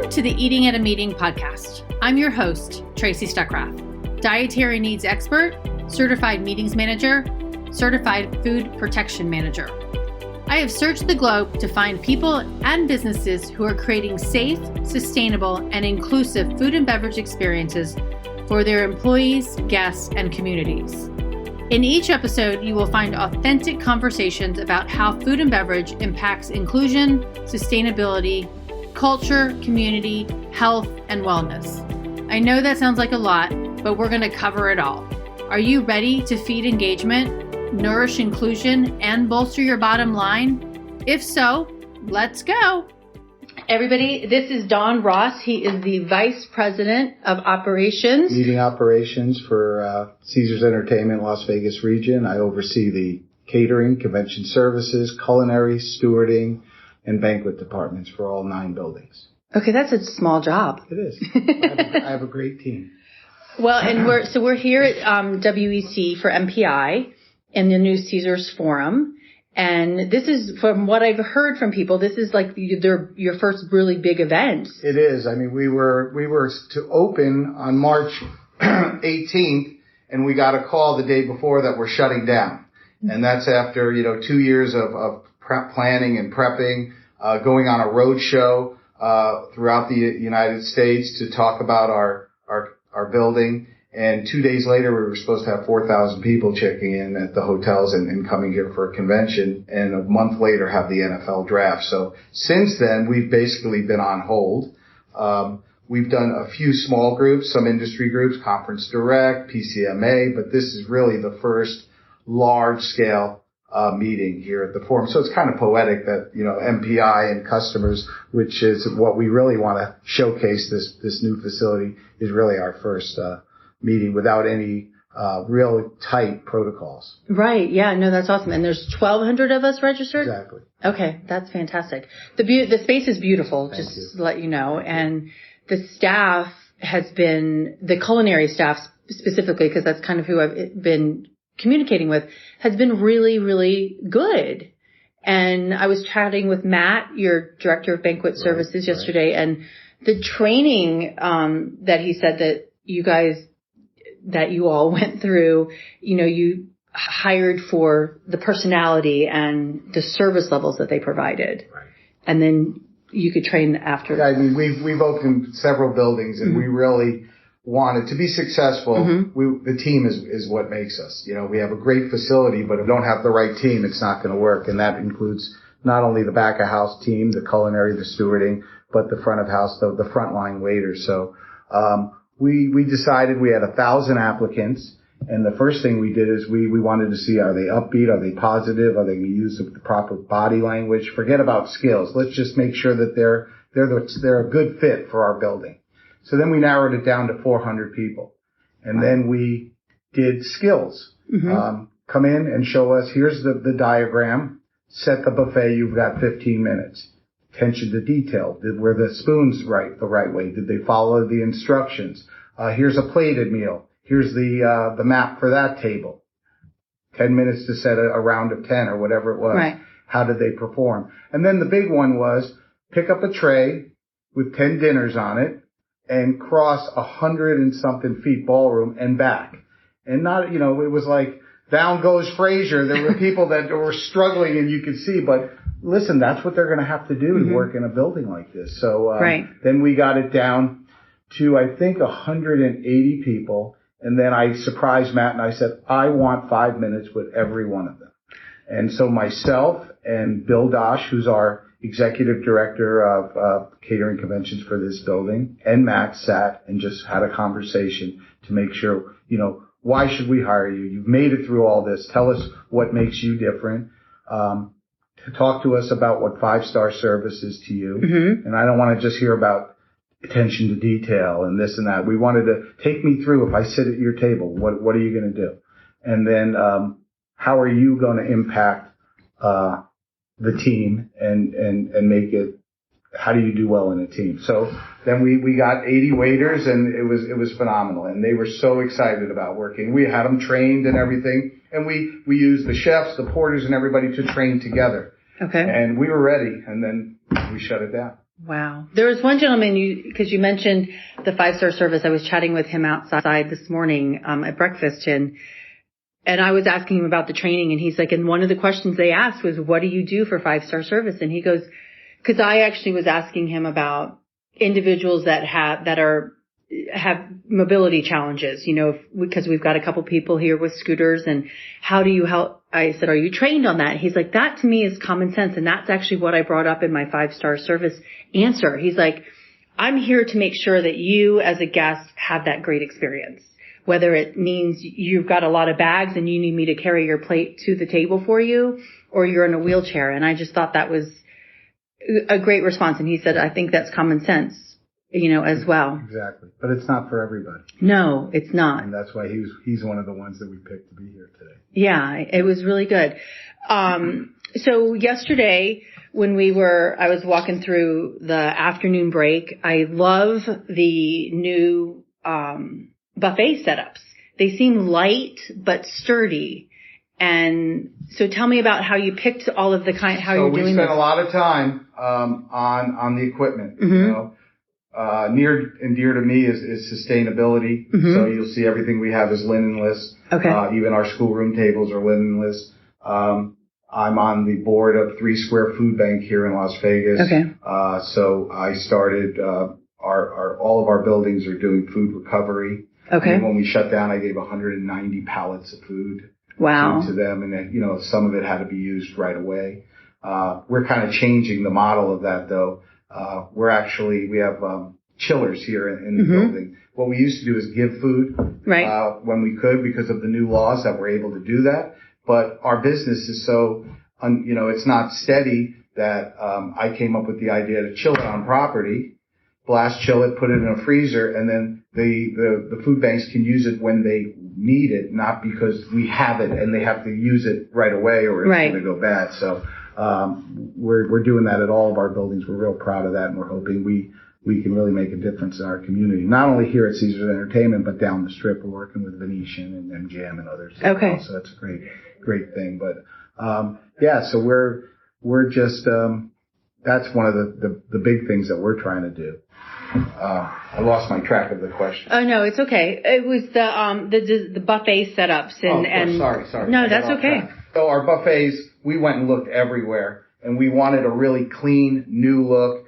Welcome to the Eating at a Meeting podcast. I'm your host, Tracy Stuckrath, dietary needs expert, certified meetings manager, certified food protection manager. I have searched the globe to find people and businesses who are creating safe, sustainable, and inclusive food and beverage experiences for their employees, guests, and communities. In each episode, you will find authentic conversations about how food and beverage impacts inclusion, sustainability, culture, community, health, and wellness. I know that sounds like a lot, but we're going to cover it all. Are you ready to feed engagement, nourish inclusion, and bolster your bottom line? If so, let's go. Everybody, this is Don Ross. He is the Vice President of Operations. Meeting operations for Caesars Entertainment, Las Vegas region. I oversee the catering, convention services, culinary, stewarding, and banquet departments for all 9 buildings. Okay, that's a small job. It is. I have a great team. Well, and we're here at WEC for MPI in the new Caesars Forum. And this is, from what I've heard from people, this is like your first really big event. It is. I mean, we were to open on March 18th, and we got a call the day before that we're shutting down. And that's after, 2 years of planning and prepping, going on a road show throughout the United States to talk about our building. And 2 days later, we were supposed to have 4,000 people checking in at the hotels and coming here for a convention. And a month later, have the NFL draft. So since then, we've basically been on hold. We've done a few small groups, some industry groups, Conference Direct, PCMA, but this is really the first large-scale meeting here at the forum. So it's kind of poetic that, MPI and customers, which is what we really want to showcase this new facility, is really our first meeting without any real tight protocols. Right. Yeah. No, that's awesome. And there's 1,200 of us registered? Exactly. Okay. That's fantastic. The space is beautiful, Thank just you. to let you know. And the staff the culinary staff specifically, because that's kind of who I've been communicating with, has been really, really good. And I was chatting with Matt, your director of banquet services, yesterday, and the training that he said that you all went through, you hired for the personality and the service levels that they provided. Right. And then you could train after. Yeah, I mean, we've opened several buildings, and we really wanted to be successful. The team is what makes us. We have a great facility, but if we don't have the right team, it's not going to work. And that includes not only the back of house team, the culinary, the stewarding, but the front of house, the frontline waiters. So, we decided we had 1,000 applicants, and the first thing we did is we wanted to see, are they upbeat? Are they positive? Are they going to use the proper body language? Forget about skills. Let's just make sure that they're a good fit for our building. So then we narrowed it down to 400 people. And then we did skills. Come in and show us, here's the diagram. Set the buffet. You've got 15 minutes. Attention to detail. Were the spoons the right way? Did they follow the instructions? Here's a plated meal. Here's the map for that table. 10 minutes to set a round of 10 or whatever it was. Right. How did they perform? And then the big one was pick up a tray with 10 dinners on it and cross 100 and something feet ballroom and back. And not, it was like down goes Frazier. There were people that were struggling, and you could see, but listen, that's what they're going to have to do to work in a building like this. So then we got it down to, I think, 180 people. And then I surprised Matt and I said, I want 5 minutes with every one of them. And so myself and Bill Dosh, who's our executive director of catering conventions for this building, and Matt sat and just had a conversation to make sure, why should we hire you? You've made it through all this. Tell us what makes you different. To talk to us about what 5-star service is to you. And I don't want to just hear about attention to detail and this and that. We wanted to take me through, if I sit at your table, what are you going to do? And then, how are you going to impact, the team and make it, how do you do well in a team? So then we got 80 waiters, and it was phenomenal. And they were so excited about working. We had them trained and everything. And we used the chefs, the porters, and everybody to train together. Okay. And we were ready. And then we shut it down. Wow. There was one gentleman, because you mentioned the 5-star service. I was chatting with him outside this morning at breakfast, and I was asking him about the training, and he's like, and one of the questions they asked was, what do you do for 5-star service? And he goes, because I actually was asking him about individuals that have mobility challenges, because we've got a couple people here with scooters, and how do you help? I said, are you trained on that? He's like, that to me is common sense. And that's actually what I brought up in my 5-star service answer. He's like, I'm here to make sure that you as a guest have that great experience, whether it means you've got a lot of bags and you need me to carry your plate to the table for you, or you're in a wheelchair. And I just thought that was a great response. And he said, I think that's common sense, as well. Exactly. But it's not for everybody. No, it's not. And that's why he's one of the ones that we picked to be here today. Yeah, it was really good. So yesterday when I was walking through the afternoon break, I love the new, buffet setups. They seem light, but sturdy. And so tell me about how you picked all of how you're doing this. So we spent a lot of time, on the equipment, near and dear to me is sustainability. Mm-hmm. So you'll see everything we have is linenless. Okay. Even our schoolroom tables are linenless. I'm on the board of 3 Square Food Bank here in Las Vegas. Okay. So I started, all of our buildings are doing food recovery. Okay. And when we shut down, I gave 190 pallets of food. Wow. To them. And then, some of it had to be used right away. We're kind of changing the model of that though. We have chillers here in the building. What we used to do is give food when we could because of the new laws that we're able to do that. But our business is so, it's not steady that I came up with the idea to chill it on property, blast chill it, put it in a freezer, and then the food banks can use it when they need it, not because we have it and they have to use it right away or it's going to go bad. So we're doing that at all of our buildings. We're real proud of that, and we're hoping we can really make a difference in our community. Not only here at Caesars Entertainment, but down the strip. We're working with Venetian and MGM and others. Okay. So that's a great thing. But so we're just that's one of the big things that we're trying to do. I lost my track of the question. Oh no, it's okay. It was the buffet setups and sorry. No, that's okay. Track. So our buffets, we went and looked everywhere, and we wanted a really clean, new look.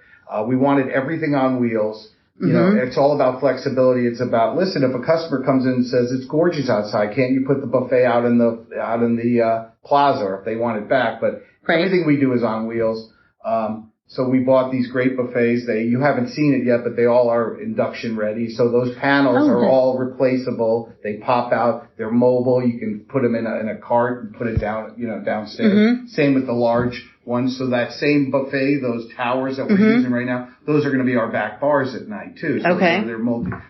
We wanted everything on wheels. It's all about flexibility. It's about, listen, if a customer comes in and says it's gorgeous outside, can't you put the buffet out in the plaza, or if they want it back? But everything we do is on wheels. So we bought these great buffets. You haven't seen it yet, but they all are induction ready. So those panels are all replaceable. They pop out. They're mobile. You can put them in a cart and put it down, downstairs. Mm-hmm. Same with the large ones. So that same buffet, those towers that we're using right now, those are going to be our back bars at night too. So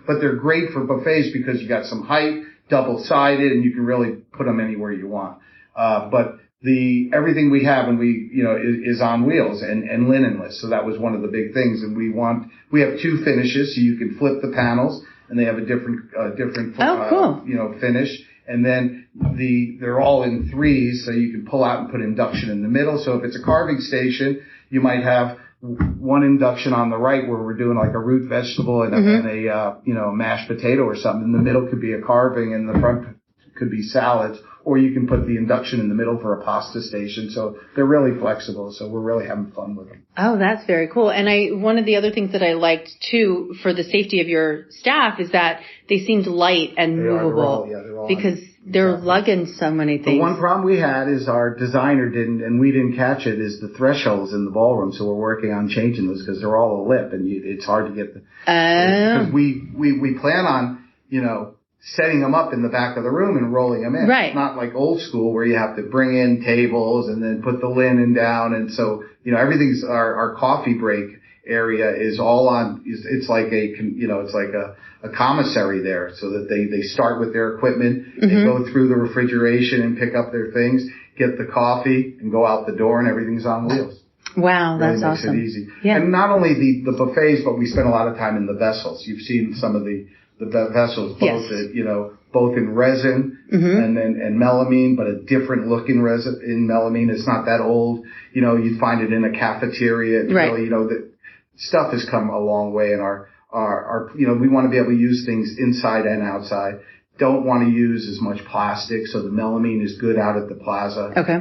but they're great for buffets because you got some height, double-sided, and you can really put them anywhere you want. But everything we have is on wheels and linenless. So that was one of the big things. And we have 2 finishes, so you can flip the panels and they have a different finish. And then they're all in 3s, so you can pull out and put induction in the middle. So if it's a carving station, you might have one induction on the right where we're doing like a root vegetable and a mashed potato or something. In the middle could be a carving, and the front could be salads. Or you can put the induction in the middle for a pasta station. So they're really flexible. So we're really having fun with them. Oh, that's very cool. And one of the other things that I liked too for the safety of your staff is that they seemed light and movable. They're all because they're lugging so many things. The one problem we had is our designer we didn't catch it, is the thresholds in the ballroom. So we're working on changing those because they're all a lip and it's hard to get because we plan on, setting them up in the back of the room and rolling them in. Right. It's not like old school where you have to bring in tables and then put the linen down. And so, everything's, our coffee break area is all on, it's like a commissary there, so that they start with their equipment, they go through the refrigeration and pick up their things, get the coffee and go out the door, and everything's on wheels. Wow, really that's awesome. Makes it easy. Yeah. And not only the buffets, but we spend a lot of time in the vessels. You've seen some of the vessels, both in resin and melamine, but a different look in resin in melamine. It's not that old. You'd find it in a cafeteria. It's really, stuff has come a long way, and our we want to be able to use things inside and outside. Don't want to use as much plastic, so the melamine is good out at the plaza. Okay.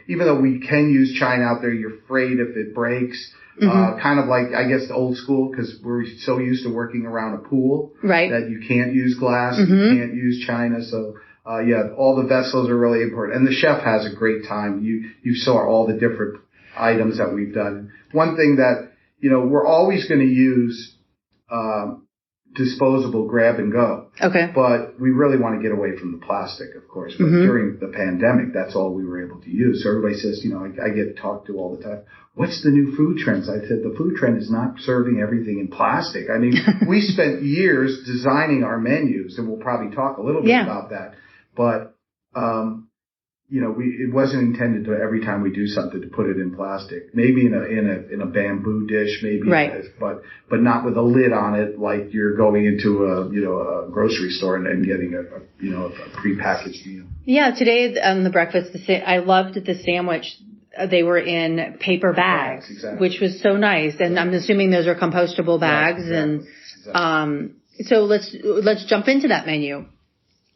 Even though we can use china out there, you're afraid if it breaks. Kind of like, I guess, the old school, because we're so used to working around a pool. Right. That you can't use glass, you can't use china, so all the vessels are really important. And the chef has a great time. You saw all the different items that we've done. One thing that, we're always going to use, disposable grab and go. Okay. But we really want to get away from the plastic, of course. But during the pandemic, that's all we were able to use. So everybody says, I get talked to all the time. What's the new food trends? I said, the food trend is not serving everything in plastic. I mean, we spent years designing our menus, and we'll probably talk a little bit about that. But, it wasn't intended to every time we do something to put it in plastic. Maybe in a bamboo dish, maybe, but not with a lid on it, like you're going into a grocery store and getting a prepackaged meal. Yeah, today on the breakfast, I loved the sandwich. They were in paper bags, exactly. Which was so nice. And I'm assuming those are compostable bags. Exactly. And so let's jump into that menu.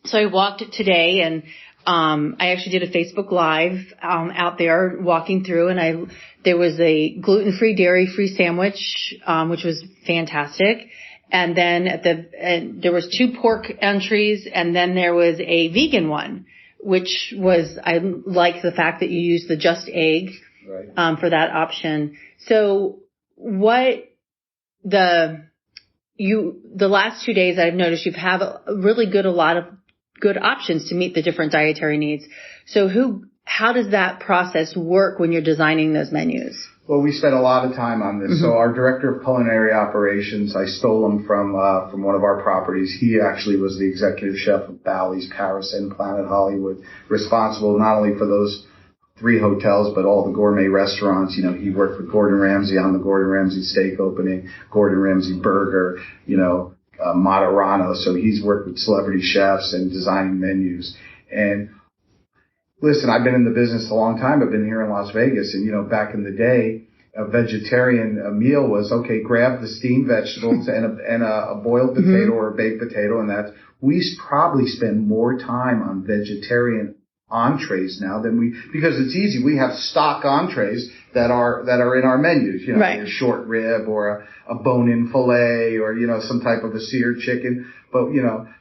So I walked today, and I actually did a Facebook Live out there walking through, and there was a gluten-free, dairy-free sandwich, which was fantastic. And then there was 2 pork entries, and then there was a vegan one, which was, I like the fact that you used the just egg for that option. So the last 2 days I've noticed you've had a lot of good options to meet the different dietary needs. So how does that process work when you're designing those menus? Well, we spent a lot of time on this. So our director of culinary operations, I stole him from one of our properties. He actually was the executive chef of Bally's, Paris, and Planet Hollywood, responsible not only for those 3 hotels, but all the gourmet restaurants. He worked with Gordon Ramsay on the Gordon Ramsay steak opening, Gordon Ramsay burger, Materano. So he's worked with celebrity chefs and designing menus. And listen, I've been in the business a long time. I've been here in Las Vegas, and back in the day, a vegetarian meal was, okay, grab the steamed vegetables and a boiled potato or a baked potato, and we probably spend more time on vegetarian entrees now because it's easy. We have stock entrees that are in our menus, a short rib or a bone-in fillet or, some type of a seared chicken. But,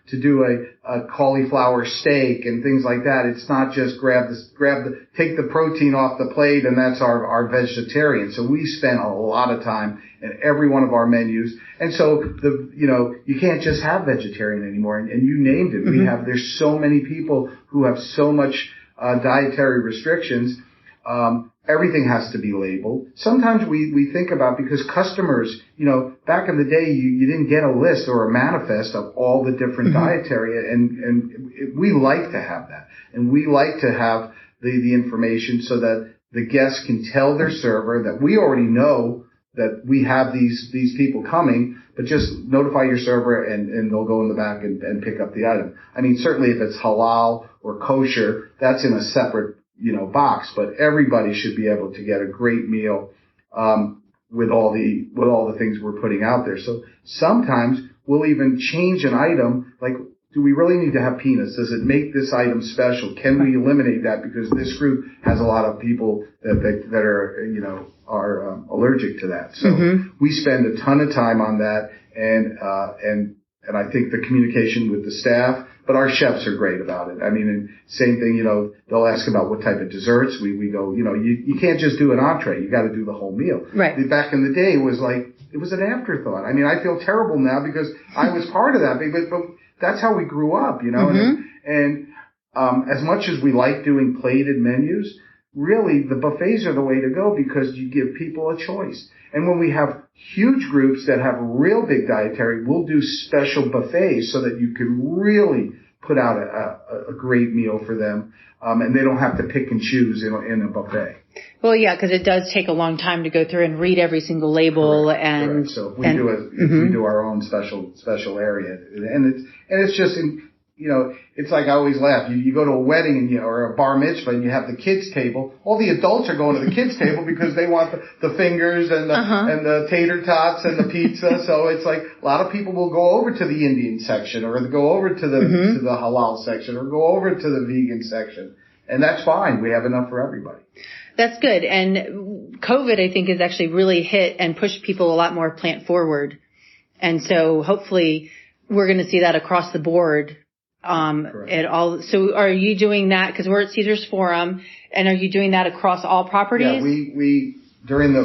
to do a cauliflower steak and things like that, it's not just take the protein off the plate and that's our vegetarian. So we spend a lot of time in every one of our menus. And so you can't just have vegetarian anymore. And you named it. There's so many people who have so much, dietary restrictions. Everything has to be labeled. Sometimes we think about, because customers, back in the day, you didn't get a list or a manifest of all the different dietary, and we like to have that. And we like to have the information so that the guests can tell their server that we already know that we have these people coming, but just notify your server and they'll go in the back and pick up the item. I mean, certainly if it's halal or kosher, that's in a separate box, but everybody should be able to get a great meal, with all the things we're putting out there. So sometimes we'll even change an item, like, do we really need to have peanuts? Does it make this item special? Can we eliminate that because this group has a lot of people that are allergic to that? So we spend a ton of time on that, and I think the communication with the staff. But our chefs are great about it. I mean, and same thing, they'll ask about what type of desserts. We go, you can't just do an entree. You got to do the whole meal. Right. Back in the day, it was an afterthought. I mean, I feel terrible now because I was part of that, but that's how we grew up, and as much as we like doing plated menus, really the buffets are the way to go because you give people a choice. And when we have huge groups that have real big dietary, we'll do special buffets so that you can really put out a great meal for them, and they don't have to pick and choose in a buffet. Well, yeah, because it does take a long time to go through and read every single label. Correct. So if we do our own special area, and it's just, it's like I always laugh. You go to a wedding or a bar mitzvah and you have the kids table. All the adults are going to the kids table because they want the fingers and the tater tots and the pizza. So it's like a lot of people will go over to the Indian section or go over to the halal section or go over to the vegan section. And that's fine. We have enough for everybody. That's good. And COVID, I think, has actually really hit and pushed people a lot more plant forward. And so hopefully we're going to see that across the board. At all. So are you doing that? Because we're at Caesars Forum, and are you doing that across all properties? Yeah, we during the,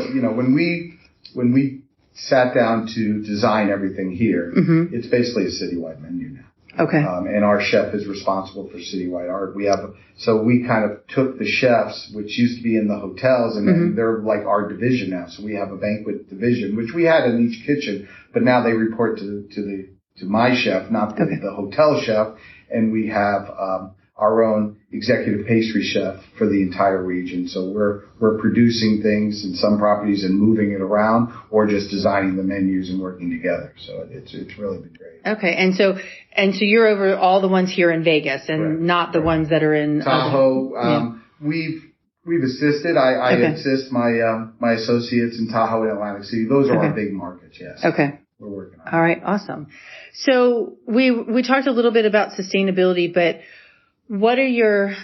when we sat down to design everything here, it's basically a citywide menu now. Okay. And our chef is responsible for citywide art. So we kind of took the chefs, which used to be in the hotels, and then they're like our division now. So we have a banquet division, which we had in each kitchen, but now they report to my chef, not the hotel chef, and we have our own executive pastry chef for the entire region. So we're producing things in some properties and moving it around, or just designing the menus and working together. So it's really been great. Okay, and so you're over all the ones here in Vegas, and not the ones that are in Tahoe. We've assisted. I assist my associates in Tahoe and Atlantic City. Those are our big markets. Yes. Okay. We're working on it. All right. Awesome. So we talked a little bit about sustainability, but what are your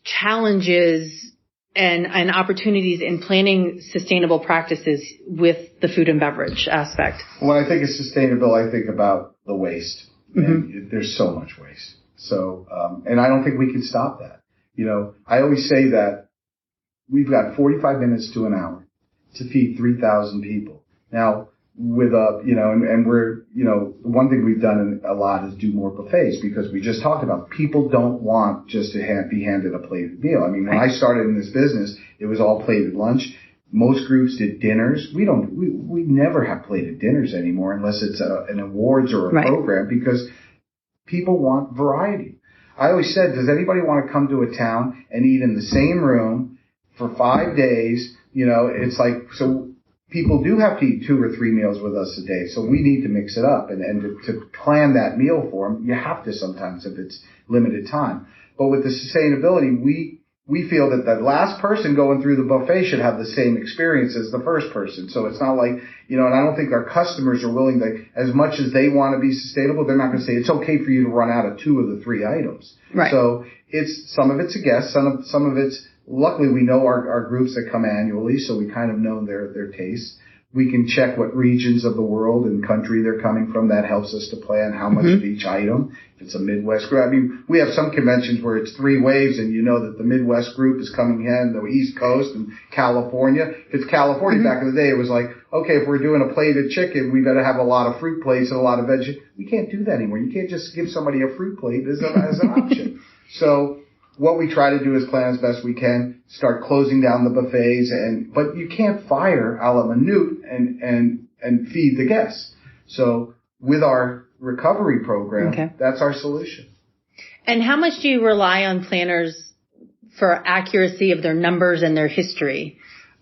challenges and opportunities in planning sustainable practices with the food and beverage aspect? When I think of sustainable, I think about the waste. And there's so much waste. So, and I don't think we can stop that. I always say that we've got 45 minutes to an hour to feed 3,000 people. Now, with and we're, one thing we've done a lot is do more buffets, because we just talked about people don't want just to be handed a plated meal. I mean, when I started in this business, it was all plated lunch. Most groups did dinners. We never have plated dinners anymore unless it's an awards or a program, because people want variety. I always said, does anybody want to come to a town and eat in the same room for 5 days? It's like, so people do have to eat 2 or 3 meals with us a day. So we need to mix it up. And to plan that meal for them, you have to sometimes if it's limited time. But with the sustainability, we feel that the last person going through the buffet should have the same experience as the first person. So it's not like, and I don't think our customers are willing to, as much as they want to be sustainable, they're not going to say it's okay for you to run out of 2 of the 3 items. Right. So some of it's a guess, some of it's, luckily we know our groups that come annually, so we kind of know their tastes. We can check what regions of the world and country they're coming from. That helps us to plan how much of each item. If it's a Midwest group, I mean, we have some conventions where it's 3 waves, and that the Midwest group is coming in, the East Coast and California. If it's California, back in the day, it was like, okay, if we're doing a plated chicken, we better have a lot of fruit plates and a lot of veggies. We can't do that anymore. You can't just give somebody a fruit plate as an option. So what we try to do is plan as best we can, start closing down the buffets, but you can't fire a la minute and feed the guests. So with our recovery program, that's our solution. And how much do you rely on planners for accuracy of their numbers and their history?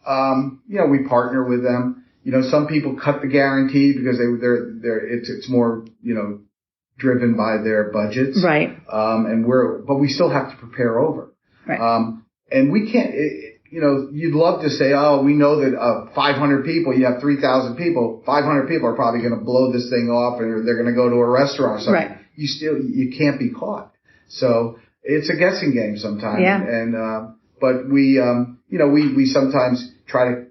We partner with them. Some people cut the guarantee because it's more, driven by their budgets. Right. But we still have to prepare over. Right. And we can't, you'd love to say, oh, we know that 500 people, you have 3,000 people, 500 people are probably going to blow this thing off, and they're going to go to a restaurant or something. Right. You can't be caught. So it's a guessing game sometimes. Yeah. But we sometimes try to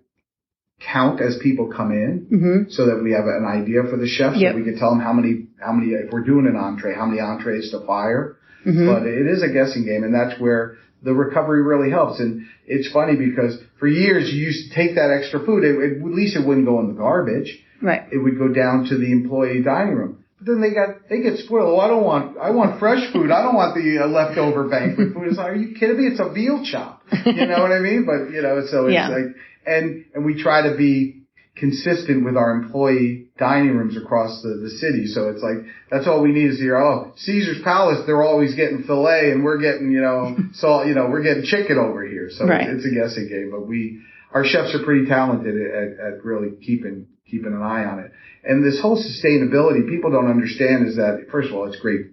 count as people come in, so that we have an idea for the chef, so we can tell them how many, if we're doing an entree, how many entrees to fire. But it is a guessing game, and that's where the recovery really helps. And it's funny because for years you used to take that extra food, at least it wouldn't go in the garbage. Right. It would go down to the employee dining room. But then they get spoiled. Oh, I want fresh food. I don't want the leftover banquet food. It's like, are you kidding me? It's a veal chop. You know what I mean? But, so it's like, and we try to be consistent with our employee dining rooms across the city. So it's like, that's all we need is hear, oh, Caesar's Palace, they're always getting filet, and we're getting, we're getting chicken over here. So it's a guessing game. But our chefs are pretty talented at really keeping an eye on it. And this whole sustainability, people don't understand is that, first of all, it's great.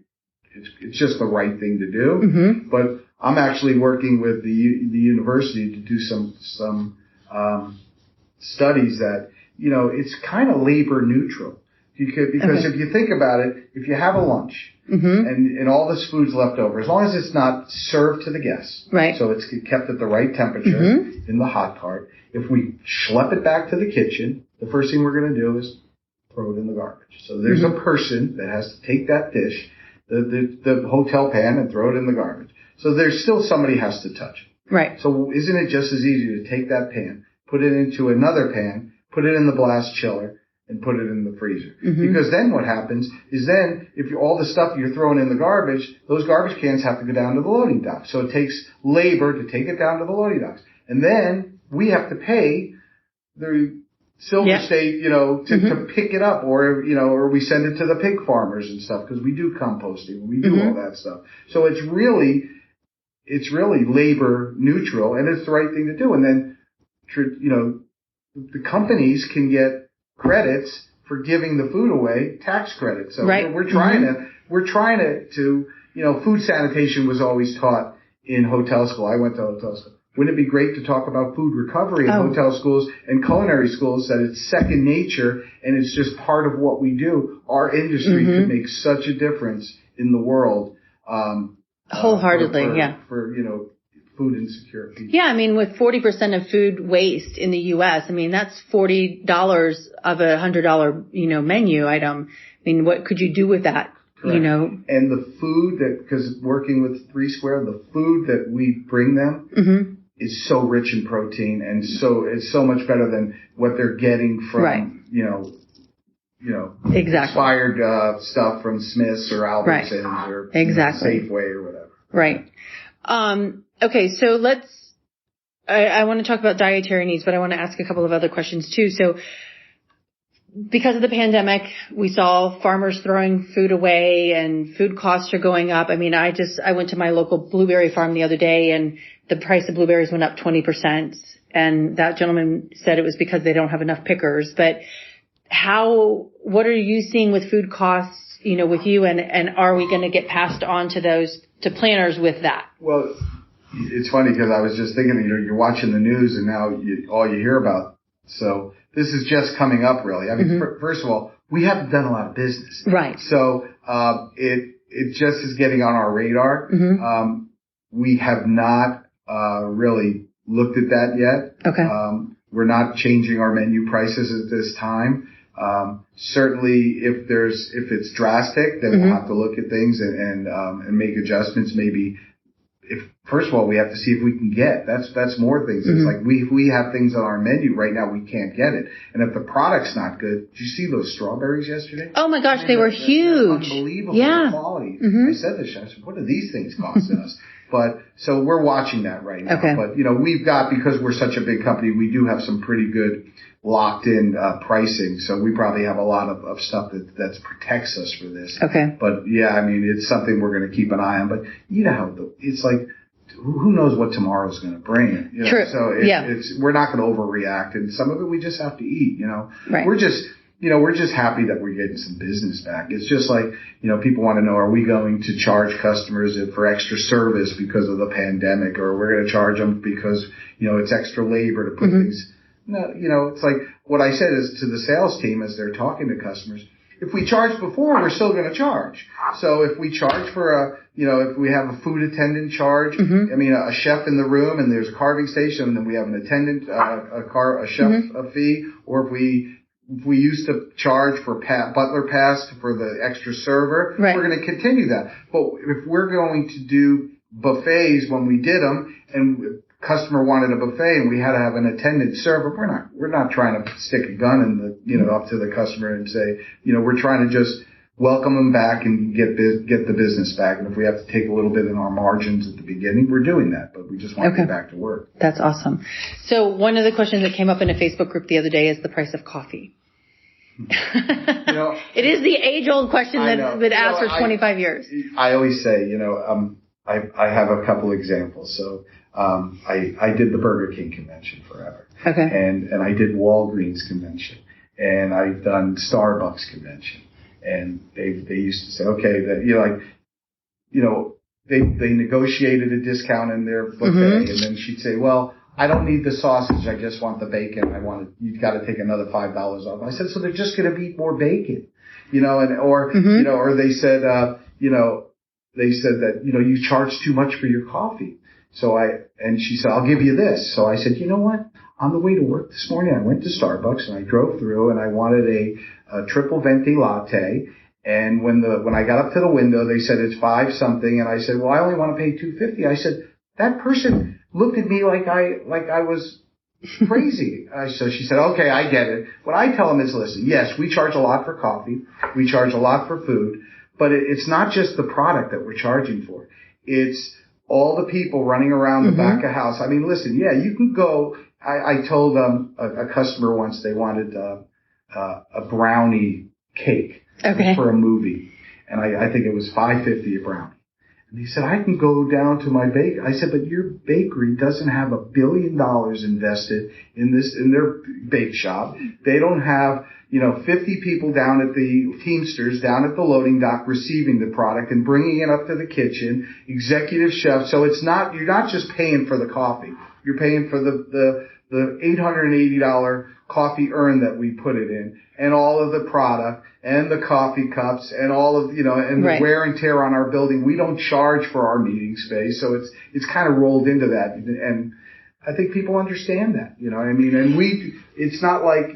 it's just the right thing to do. Mm-hmm. But I'm actually working with the university to do some studies that, it's kind of labor neutral. Because if you think about it, if you have a lunch and all this food's left over, as long as it's not served to the guests, right? So it's kept at the right temperature in the hot cart. If we schlep it back to the kitchen, the first thing we're going to do is throw it in the garbage. So there's a person that has to take that dish, the hotel pan, and throw it in the garbage. So there's still somebody has to touch it. Right. So isn't it just as easy to take that pan, put it into another pan, put it in the blast chiller, and put it in the freezer? Because then what happens is then if all the stuff you're throwing in the garbage, those garbage cans have to go down to the loading dock. So it takes labor to take it down to the loading docks. And then we have to pay the Silver State, to pick it up, or we send it to the pig farmers and stuff, because we do composting, we do all that stuff. So it's really labor neutral, and it's the right thing to do. And then, the companies can get credits for giving the food away, tax credits. So we're trying to, food sanitation was always taught in hotel school. I went to hotel school. Wouldn't it be great to talk about food recovery in hotel schools and culinary schools, that it's second nature and it's just part of what we do? Our industry could make such a difference in the world. Wholeheartedly, for food insecurity. Yeah, I mean, with 40% of food waste in the U.S., I mean, that's $40 of a $100, menu item. I mean, what could you do with that? Correct. And the food because working with 3 Square, the food that we bring them is so rich in protein, and it's so much better than what they're getting from, expired stuff from Smith's or Albertsons or Safeway or whatever. Right. Okay, so I want to talk about dietary needs, but I want to ask a couple of other questions too. So because of the pandemic, we saw farmers throwing food away and food costs are going up. I mean, I went to my local blueberry farm the other day and the price of blueberries went up 20%. And that gentleman said it was because they don't have enough pickers. But what are you seeing with food costs, with you, and are we going to get passed on to planners with that? Well, it's funny because I was just thinking, you're watching the news and now all you hear about. So this is just coming up, really. I mean, first of all, we haven't done a lot of business. Right. So, it just is getting on our radar. We have not, really looked at that yet. Okay. We're not changing our menu prices at this time. Certainly if it's drastic, then we'll have to look at things and make adjustments. Maybe first of all, we have to see if we can get, that's more things. It's like we have things on our menu right now, we can't get it. And if the product's not good, did you see those strawberries yesterday? Oh my gosh, they were huge. Unbelievable quality. I said this, I said, what do these things cost us? But, so we're watching that right now. Okay. But, we've got, because we're such a big company, we do have some pretty good locked in, pricing. So we probably have a lot of stuff that protects us for this. Okay. But yeah, I mean, it's something we're going to keep an eye on. But how it's like, who knows what tomorrow's going to bring? True. So we're not going to overreact. And some of it we just have to eat, Right. We're just happy that we're getting some business back. It's just like, people want to know, are we going to charge customers for extra service because of the pandemic, or we're going to charge them because, it's extra labor to put things. No, it's like what I said is to the sales team as they're talking to customers. If we charged before, we're still going to charge. So if we charge for if we have a food attendant charge, I mean, a chef in the room and there's a carving station and then we have an attendant, a chef a fee, or if we used to charge for butler pass for the extra server, we're going to continue that. But if we're going to do buffets when we did them and customer wanted a buffet and we had to have an attendant server, we're not trying to stick a gun in up to the customer and say, we're trying to just welcome them back and get the business back. And if we have to take a little bit in our margins at the beginning, we're doing that, but we just want to get back to work. That's awesome. So one of the questions that came up in a Facebook group the other day is the price of coffee. It is the age-old question that's been asked for 25 years. I always say, I have a couple examples. So, I did the Burger King convention forever. Okay. And I did Walgreens convention. And I've done Starbucks convention. And they used to say, okay, that they negotiated a discount in their buffet, and then she'd say, well, I don't need the sausage. I just want the bacon. You've got to take another $5 off. I said, so they're just going to eat more bacon, or they said, they said that, you charge too much for your coffee. And she said, I'll give you this. So I said, you know what? On the way to work this morning, I went to Starbucks and I drove through and I wanted a triple venti latte. And when I got up to the window, they said it's $5 something. And I said, well, I only want to pay $2.50. I said, that person looked at me like I was crazy. So she said, okay, I get it. What I tell them is, listen, yes, we charge a lot for coffee. We charge a lot for food, but it's not just the product that we're charging for. It's all the people running around the back of house. I mean, listen, yeah, you can go. I told a customer once they wanted a brownie cake for a movie, and I think it was $5.50 a brownie. And he said, I can go down to my bakery. I said, but your bakery doesn't have $1 billion invested in their bake shop. They don't have 50 people down at the Teamsters, down at the loading dock receiving the product and bringing it up to the kitchen, executive chef. So you're not just paying for the coffee. You're paying for the $880 coffee urn that we put it in, and all of the product, and the coffee cups, and all of, and the wear and tear on our building. We don't charge for our meeting space, so it's kind of rolled into that. And I think people understand that, you know what I mean? And it's not like,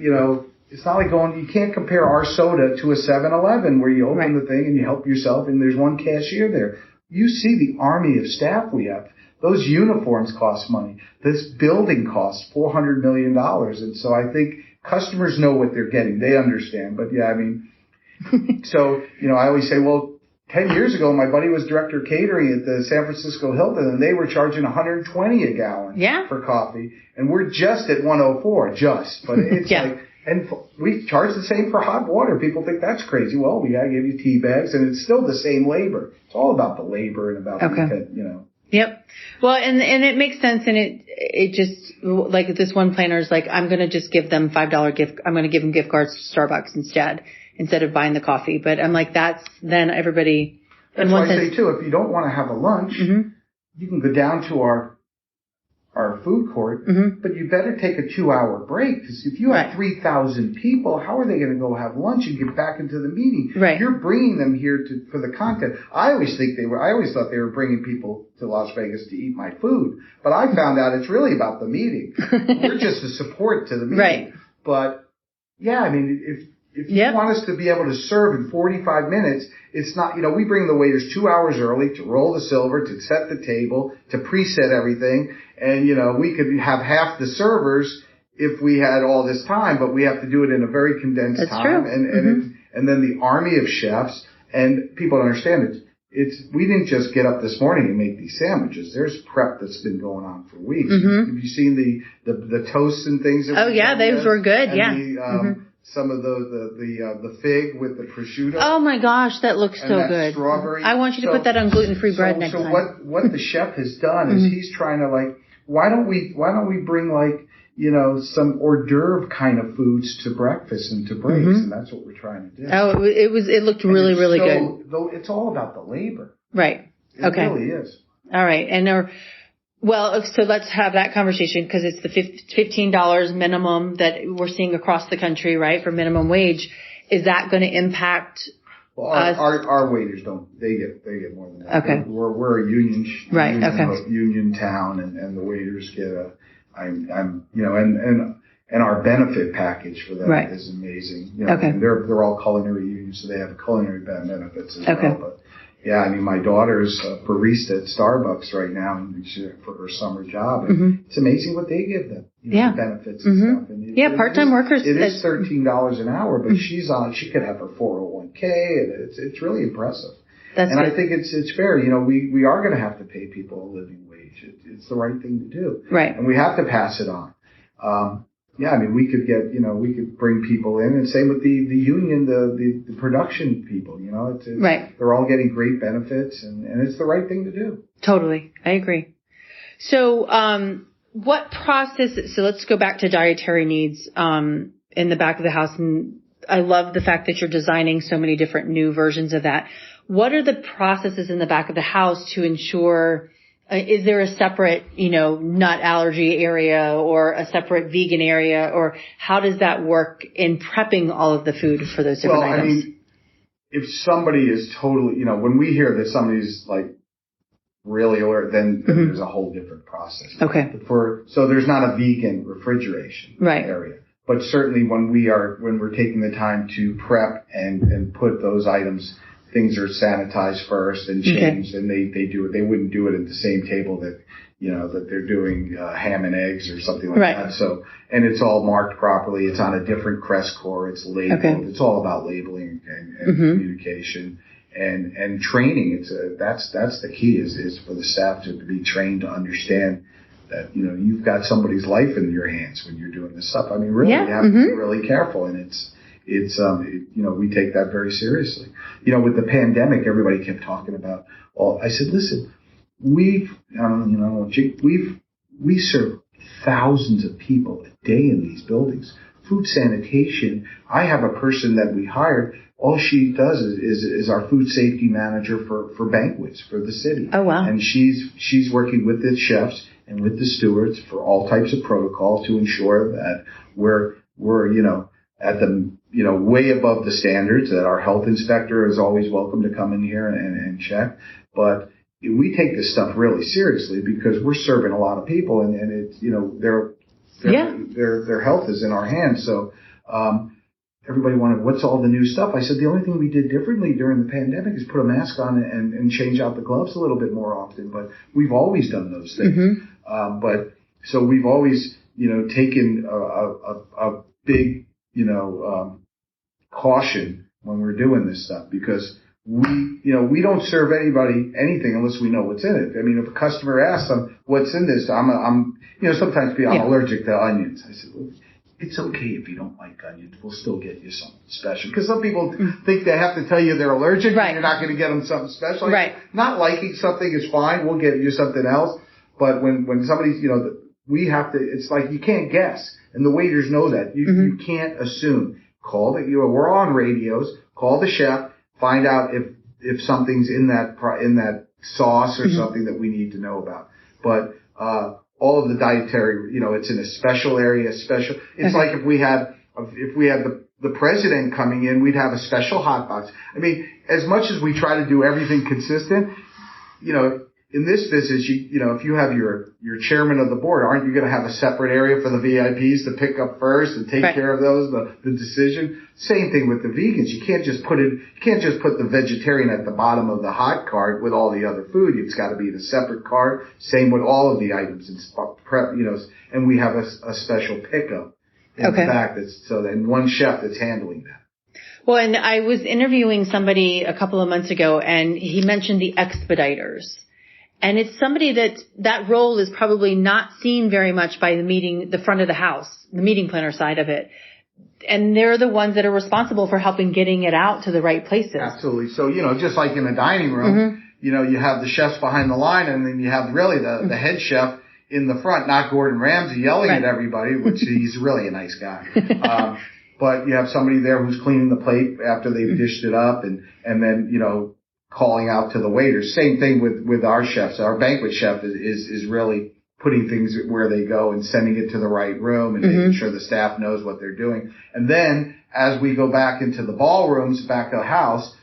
it's not like you can't compare our soda to a 7-Eleven where you open the thing and you help yourself and there's one cashier there. You see the army of staff we have. Those uniforms cost money. This building costs $400 million. And so I think customers know what they're getting. They understand. But yeah, I mean, so, I always say, well, 10 years ago, my buddy was director of catering at the San Francisco Hilton, and they were charging $120 a gallon for coffee. And we're just at $104, but it's and we charge the same for hot water. People think that's crazy. Well, we gotta give you tea bags, and it's still the same labor. It's all about the labor and about Yep. Well, and it makes sense, and it just, like this one planner is like, I'm going to just give them $5 gift. I'm going to give them gift cards to Starbucks instead of buying the coffee. But I'm like, that's then everybody. That's why I say too, if you don't want to have a lunch, you can go down to our food court, but you better take a 2-hour break, because if you have 3,000 people, how are they going to go have lunch and get back into the meeting? Right. You're bringing them here for the content. I always thought they were bringing people to Las Vegas to eat my food, but I found out it's really about the meeting. We're just a support to the meeting. Right. But yeah, I mean, if you want us to be able to serve in 45 minutes, it's not, we bring the waiters 2 hours early to roll the silver, to set the table, to preset everything. And, we could have half the servers if we had all this time, but we have to do it in a very condensed time. True. And then the army of chefs, and people don't understand it. We didn't just get up this morning and make these sandwiches. There's prep that's been going on for weeks. Have you seen the toasts and things? Those were good. Some of the fig with the prosciutto. Oh my gosh, that looks so good. Strawberry. I want you to put that on gluten-free bread next time. So what the chef has done is he's trying to why don't we bring some hors d'oeuvre kind of foods to breakfast and to breaks, and that's what we're trying to do. Oh, it looked really, really good. Though it's all about the labor. Right. It really is. All right. And well, so let's have that conversation, because it's the $15 minimum that we're seeing across the country, right, for minimum wage. Is that going to impact us? Our waiters they get more than that. Okay. We're a union, union town, and the waiters get and our benefit package for them is amazing. And they're all culinary unions, so they have culinary benefits as well. But yeah, I mean, my daughter's a barista at Starbucks right now for her summer job. And it's amazing what they give them. Benefits and stuff. And part-time workers. It is $13 an hour, but she could have her 401k, and it's really impressive. That's good. I think it's fair. We are going to have to pay people a living wage. It's the right thing to do. Right. And we have to pass it on. I mean, we could we could bring people in, and same with the union, the production people, they're all getting great benefits, and it's the right thing to do. Totally. I agree. So, what process, so let's go back to dietary needs, in the back of the house. And I love the fact that you're designing so many different new versions of that. what are the processes in the back of the house to ensure, is there a separate, nut allergy area or a separate vegan area, or how does that work in prepping all of the food for those different items? I mean, if somebody is totally, when we hear that somebody's like really alert, then there's a whole different process. Okay. So there's not a vegan refrigeration area. But certainly when we're taking the time to prep and put those items, things are sanitized first and changed, and they do it. They wouldn't do it at the same table that they're doing ham and eggs or something like that. So, and it's all marked properly. It's on a different crest core. It's labeled. Okay. It's all about labeling and communication and training. That's the key is for the staff to be trained to understand that, you've got somebody's life in your hands when you're doing this stuff. I mean, really, you have to be really careful, and it's we take that very seriously. With the pandemic, everybody kept talking about, I said, listen, we serve thousands of people a day in these buildings. Food sanitation, I have a person that we hired. All she does is our food safety manager for banquets for the city. Oh, wow. And she's working with the chefs and with the stewards for all types of protocol to ensure that we're at the, way above the standards, that our health inspector is always welcome to come in here and check. But we take this stuff really seriously because we're serving a lot of people, and it's, their health is in our hands. So, everybody wanted, what's all the new stuff? I said, the only thing we did differently during the pandemic is put a mask on and change out the gloves a little bit more often. But we've always done those things. So we've always, taken a big, caution when we're doing this stuff, because we don't serve anybody anything unless we know what's in it. I mean, if a customer asks them what's in this, sometimes I'm allergic to onions. I said, well, it's okay if you don't like onions. We'll still get you something special. Because some people think they have to tell you they're allergic and you're not going to get them something special. Not liking something is fine. We'll get you something else. But when somebody's, we have to, it's like you can't guess. And the waiters know that. You can't assume. Call we're on radios. Call the chef. Find out if something's in that sauce or something that we need to know about. But all of the dietary, it's in a special area. It's like if we had the president coming in, we'd have a special hot box. I mean, as much as we try to do everything consistent, in this business, if you have your chairman of the board, aren't you going to have a separate area for the VIPs to pick up first and take care of those, the decision? Same thing with the vegans. You can't just put the vegetarian at the bottom of the hot cart with all the other food. It's got to be the separate cart. Same with all of the items and we have a special pickup in the back then one chef that's handling that. Well, and I was interviewing somebody a couple of months ago, and he mentioned the expediters. And it's somebody that role is probably not seen very much by the front of the house, the meeting planner side of it. And they're the ones that are responsible for helping getting it out to the right places. Absolutely. So, just like in a dining room, you have the chefs behind the line, and then you have really the head chef in the front, not Gordon Ramsay yelling at everybody, which he's really a nice guy. But you have somebody there who's cleaning the plate after they've dished it up and then, calling out to the waiters. Same thing with our chefs. Our banquet chef is really putting things where they go and sending it to the right room and making sure the staff knows what they're doing. And then as we go back into the ballrooms back of the house,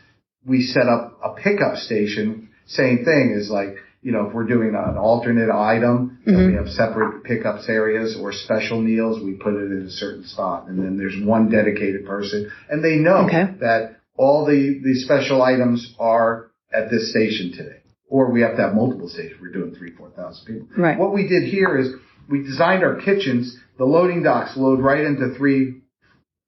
we set up a pickup station. Same thing is like, if we're doing an alternate item, we have separate pickups areas or special meals, we put it in a certain spot. And then there's one dedicated person, and they know that all the special items are at this station today. Or we have to have multiple stations. We're doing 3,000-4,000 people. Right. What we did here is we designed our kitchens. The loading docks load right into 3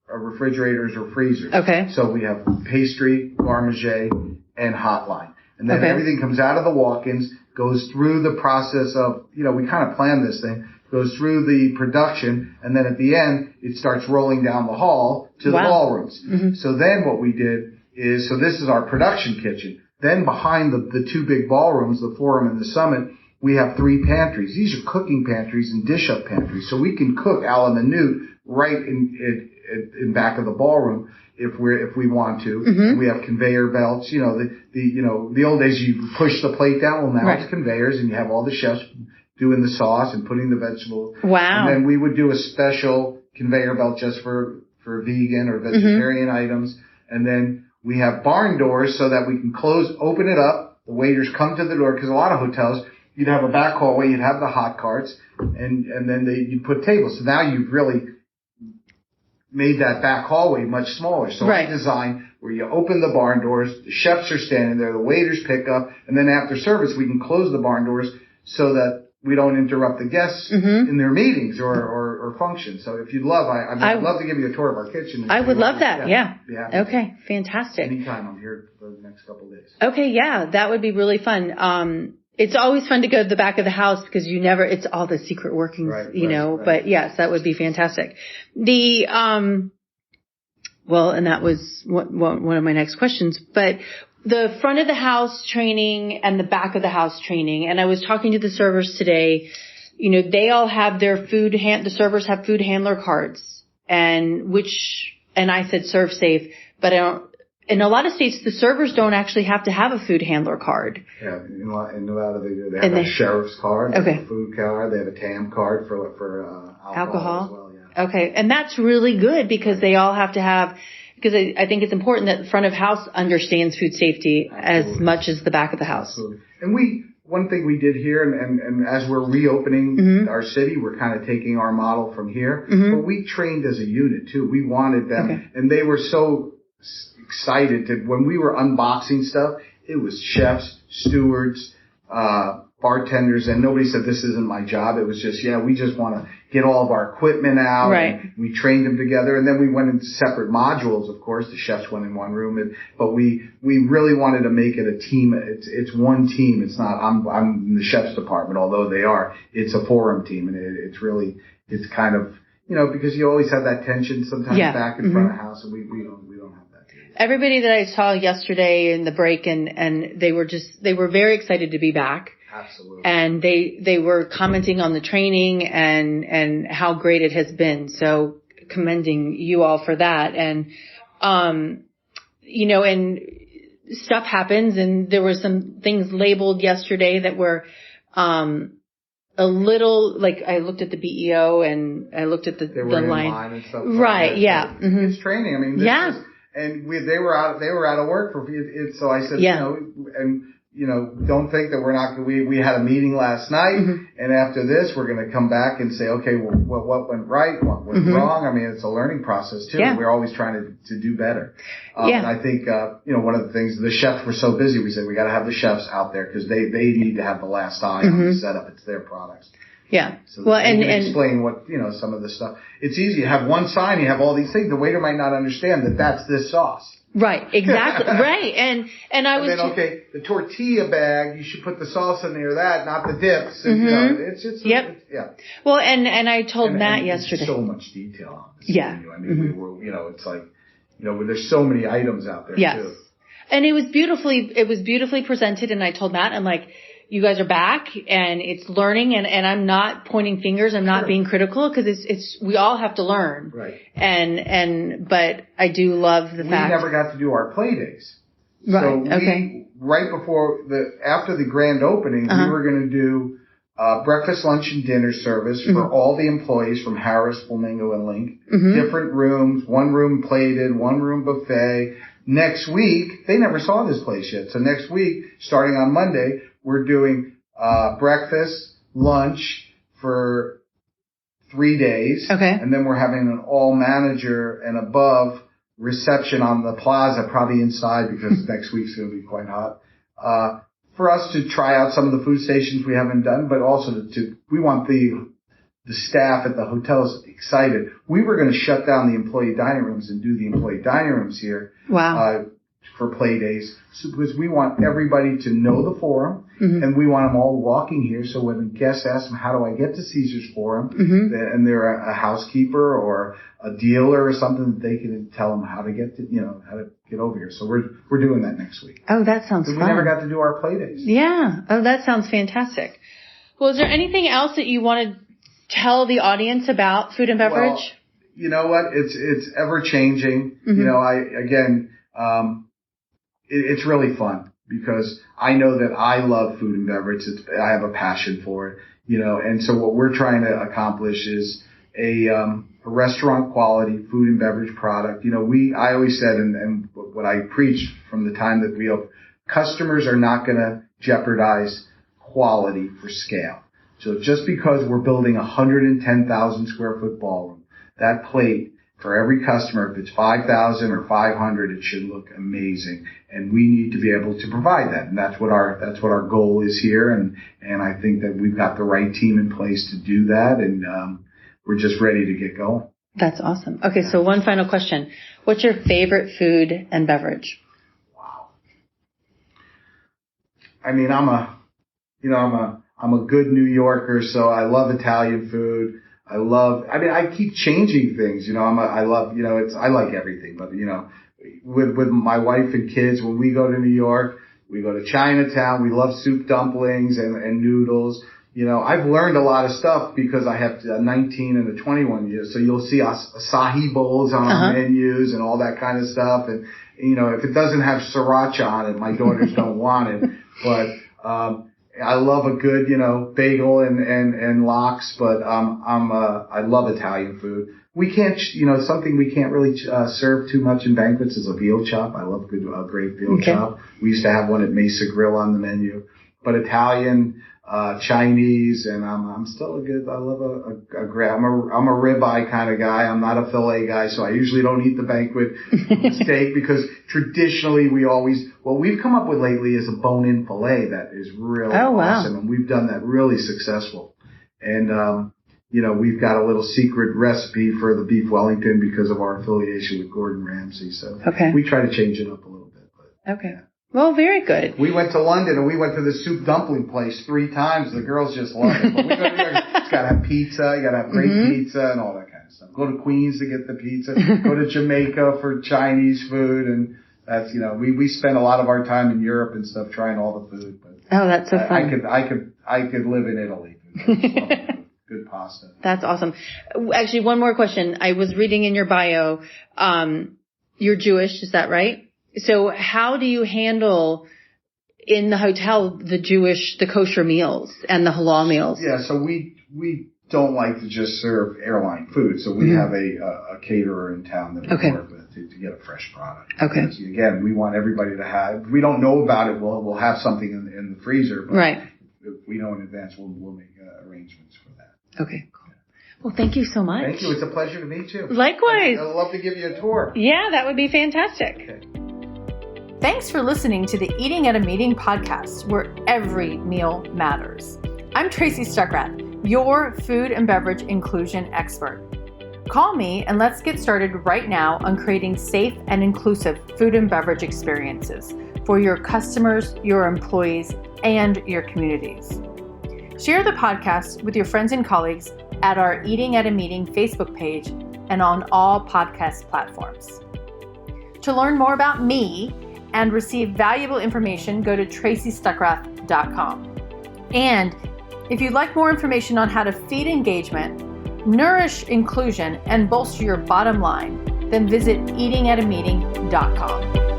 refrigerators or freezers. Okay. So we have pastry, garde-manger, and hotline. And then everything comes out of the walk-ins, goes through the process of, we kind of planned this thing, goes through the production, and then at the end, it starts rolling down the hall to the ballrooms. So then what we did is, this is our production kitchen. Then behind the 2 big ballrooms, the Forum and the Summit, we have 3 pantries. These are cooking pantries and dish-up pantries. So we can cook a la minute right in back of the ballroom if we want to. Mm-hmm. We have conveyor belts. The old days you push the plate down. Well, now it's conveyors, and you have all the chefs doing the sauce and putting the vegetables. Wow. And then we would do a special conveyor belt just for vegan or vegetarian items. And then we have barn doors so that we can open it up. The waiters come to the door, because a lot of hotels, you'd have a back hallway, you'd have the hot carts, and then you'd put tables. So now you've really made that back hallway much smaller. So I designed where you open the barn doors, the chefs are standing there, the waiters pick up, and then after service we can close the barn doors so that we don't interrupt the guests in their meetings or functions. So if you'd love, I'd love to give you a tour of our kitchen. I would love that. Yeah. Okay. Fantastic. Anytime. I'm here for the next couple of days. Okay. Yeah. That would be really fun. It's always fun to go to the back of the house because it's all the secret workings, but yes, that would be fantastic. And that was one of my next questions, but the front of the house training and the back of the house training. And I was talking to the servers today, they all have their the servers have food handler cards and I said serve safe, but in a lot of states, the servers don't actually have to have a food handler card. Yeah, in Nevada they do. They have a sheriff's card, they have a food card, they have a TAM card for alcohol as well. Yeah. Okay, and that's really good because they all have to have. Because I think it's important that the front of house understands food safety as much as the back of the house. Absolutely. And one thing we did here, and as we're reopening our city, we're kind of taking our model from here. But we trained as a unit too. We wanted them, and they were so excited when we were unboxing stuff. It was chefs, stewards, bartenders, and nobody said this isn't my job. It was just, we just want to get all of our equipment out. Right. And we trained them together, and then we went into separate modules. Of course, the chefs went in one room, but we really wanted to make it a team. It's one team. It's not I'm in the chefs department, although they are. It's a forum team, and it's kind of because you always have that tension sometimes back in front of house, and we don't have that. Everybody that I saw yesterday in the break, and they were very excited to be back. Absolutely. And they were commenting on the training and how great it has been. So commending you all for that. And, and stuff happens, and there were some things labeled yesterday that were, a little, like I looked at the BEO and I looked at the line. And stuff right. Yeah. It's training. I mean, they were out of work for it. So I said, don't think that we're not. We had a meeting last night, and after this, we're going to come back and say, okay, well, what went right, what went wrong. I mean, it's a learning process too. Yeah. We're always trying to do better. And I think, one of the things, the chefs were so busy. We said we got to have the chefs out there because they need to have the last eye on the setup. It's their products. Yeah. So well, and explain what some of the stuff. It's easy. You have one sign, you have all these things. The waiter might not understand that that's this sauce. Right, exactly. Right. And the tortilla bag, you should put the sauce in there, not the dips. And, it's just, Well, and I told Matt yesterday. So much detail on this menu. I mean, we were, it's like, there's so many items out there too. And it was beautifully presented, and I told Matt, I'm like, you guys are back, and it's learning, and I'm not pointing fingers. I'm not being critical, because we all have to learn. Right. But I do love the fact. We never got to do our play days. Right. So right before after the grand opening, we were going to do, breakfast, lunch, and dinner service for all the employees from Harris, Flamingo, and Link. Different rooms, one room plated, one room buffet. Next week, they never saw this place yet. So next week, starting on Monday, we're doing breakfast, lunch for 3 days. Okay. And then we're having an all manager and above reception on the plaza, probably inside because next week's going to be quite hot. For us to try out some of the food stations we haven't done, but also we want the staff at the hotels excited. We were going to shut down the employee dining rooms and do the employee dining rooms here. Wow. For play days, because we want everybody to know the forum, and we want them all walking here. So when guests ask them, how do I get to Caesar's Forum, and they're a housekeeper or a dealer or something, they can tell them how to get over here. So we're doing that next week. Oh, that sounds fun. We never got to do our play days. Yeah. Oh, that sounds fantastic. Well, is there anything else that you want to tell the audience about food and beverage? Well, you know what? It's ever changing. Mm-hmm. You know, it's really fun because I know that I love food and beverage. I have a passion for it, you know, and so what we're trying to accomplish is a restaurant quality food and beverage product. You know, I always said, and what I preached from the time that we opened, customers are not going to jeopardize quality for scale. So just because we're building a 110,000 square foot ballroom, that plate for every customer, if it's 5,000 or 500, it should look amazing. And we need to be able to provide that. And that's what our goal is here. And I think that we've got the right team in place to do that. And, we're just ready to get going. That's awesome. Okay. So one final question. What's your favorite food and beverage? Wow. I mean, I'm a good New Yorker, so I love Italian food. I keep changing things, you know, I like everything, but you know, with my wife and kids, when we go to New York, we go to Chinatown, we love soup dumplings and noodles. You know, I've learned a lot of stuff because I have a 19 and a 21 years. So you'll see acai bowls on our menus and all that kind of stuff. And, you know, if it doesn't have sriracha on it, my daughters don't want it. But, I love a good, you know, bagel and lox, but, I love Italian food. We can't, you know, something we can't really, serve too much in banquets is a veal chop. I love great veal chop. We used to have one at Mesa Grill on the menu, but Italian, Chinese, and I'm still I love I'm a ribeye kind of guy. I'm not a fillet guy, so I usually don't eat the banquet steak because traditionally what we've come up with lately is a bone-in fillet that is really awesome, and we've done that really successful. And, you know, we've got a little secret recipe for the beef Wellington because of our affiliation with Gordon Ramsay. So we try to change it up a little bit. But, yeah. Well, very good. We went to London and we went to the soup dumpling place 3 times. The girls just love it. But we go there, it's got to have pizza. You got to have great pizza and all that kind of stuff. Go to Queens to get the pizza. Go to Jamaica for Chinese food. And that's, you know, we spend a lot of our time in Europe and stuff trying all the food. But that's so fun. I could live in Italy. Good pasta. That's awesome. Actually, one more question. I was reading in your bio, you're Jewish, is that right? So how do you handle in the hotel the kosher meals and the halal meals? Yeah, so we don't like to just serve airline food. So we have a caterer in town that we work with to get a fresh product. Okay. Because, again, we want everybody to have. If we don't know about it, we'll have something in the freezer. But if we know in advance, we'll make arrangements for that. Okay, cool. Well, thank you so much. Thank you. It's a pleasure to meet you. Likewise. I'd love to give you a tour. Yeah, that would be fantastic. Okay. Thanks for listening to the Eating at a Meeting podcast, where every meal matters. I'm Tracy Stuckrath, your food and beverage inclusion expert. Call me and let's get started right now on creating safe and inclusive food and beverage experiences for your customers, your employees, and your communities. Share the podcast with your friends and colleagues at our Eating at a Meeting Facebook page and on all podcast platforms. To learn more about me and receive valuable information, go to tracystuckrath.com. And if you'd like more information on how to feed engagement, nourish inclusion, and bolster your bottom line, then visit eatingatameeting.com.